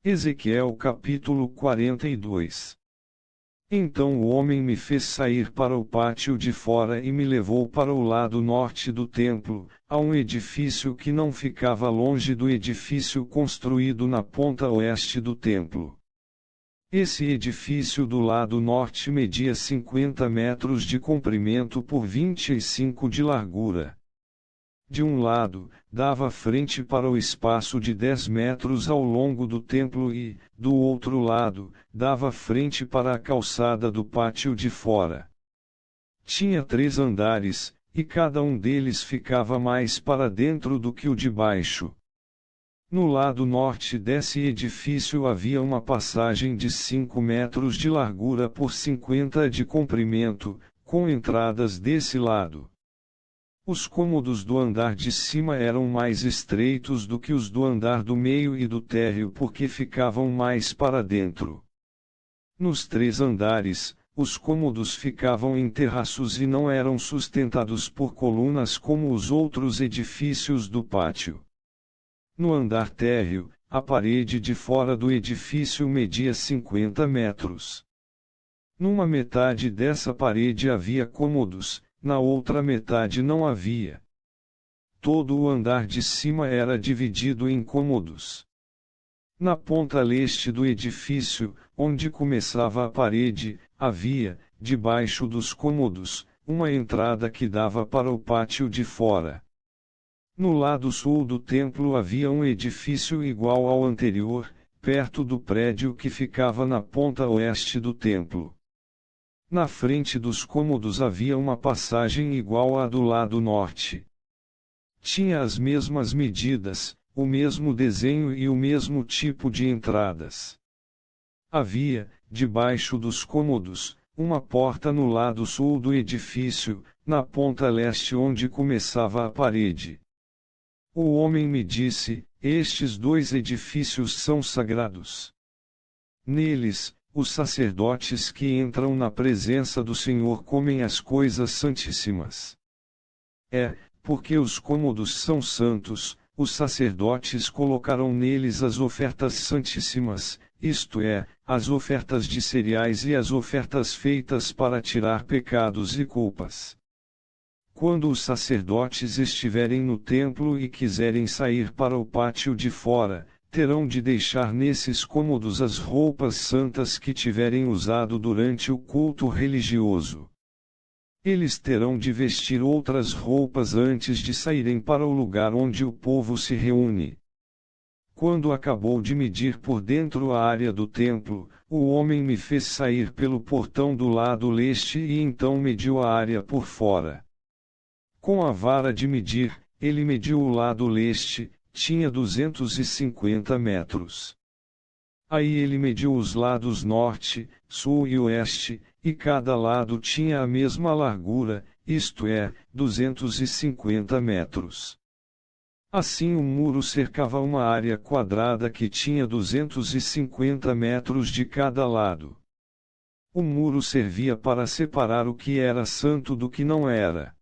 Ezequiel capítulo 42. Então o homem me fez sair para o pátio de fora e me levou para o lado norte do templo, a um edifício que não ficava longe do edifício construído na ponta oeste do templo. Esse edifício do lado norte media 50 metros de comprimento por 25 de largura. De um lado, dava frente para o espaço de 10 metros ao longo do templo e, do outro lado, dava frente para a calçada do pátio de fora. Tinha 3 andares, e cada um deles ficava mais para dentro do que o de baixo. No lado norte desse edifício havia uma passagem de 5 metros de largura por 50 de comprimento, com entradas desse lado. Os cômodos do andar de cima eram mais estreitos do que os do andar do meio e do térreo porque ficavam mais para dentro. Nos 3 andares, os cômodos ficavam em terraços e não eram sustentados por colunas como os outros edifícios do pátio. No andar térreo, a parede de fora do edifício media 50 metros. Numa metade dessa parede havia cômodos, na outra metade não havia. Todo o andar de cima era dividido em cômodos. Na ponta leste do edifício, onde começava a parede, havia, debaixo dos cômodos, uma entrada que dava para o pátio de fora. No lado sul do templo havia um edifício igual ao anterior, perto do prédio que ficava na ponta oeste do templo. Na frente dos cômodos havia uma passagem igual à do lado norte. Tinha as mesmas medidas, o mesmo desenho e o mesmo tipo de entradas. Havia, debaixo dos cômodos, uma porta no lado sul do edifício, na ponta leste onde começava a parede. O homem me disse: estes 2 edifícios são sagrados. Neles, os sacerdotes que entram na presença do Senhor comem as coisas santíssimas. Porque os cômodos são santos, os sacerdotes colocarão neles as ofertas santíssimas, isto é, as ofertas de cereais e as ofertas feitas para tirar pecados e culpas. Quando os sacerdotes estiverem no templo e quiserem sair para o pátio de fora, terão de deixar nesses cômodos as roupas santas que tiverem usado durante o culto religioso. Eles terão de vestir outras roupas antes de saírem para o lugar onde o povo se reúne. Quando acabou de medir por dentro a área do templo, o homem me fez sair pelo portão do lado leste e então mediu a área por fora. Com a vara de medir, ele mediu o lado leste, tinha 250 metros. Aí ele mediu os lados norte, sul e oeste, e cada lado tinha a mesma largura, isto é, 250 metros. Assim o muro cercava uma área quadrada que tinha 250 metros de cada lado. O muro servia para separar o que era santo do que não era.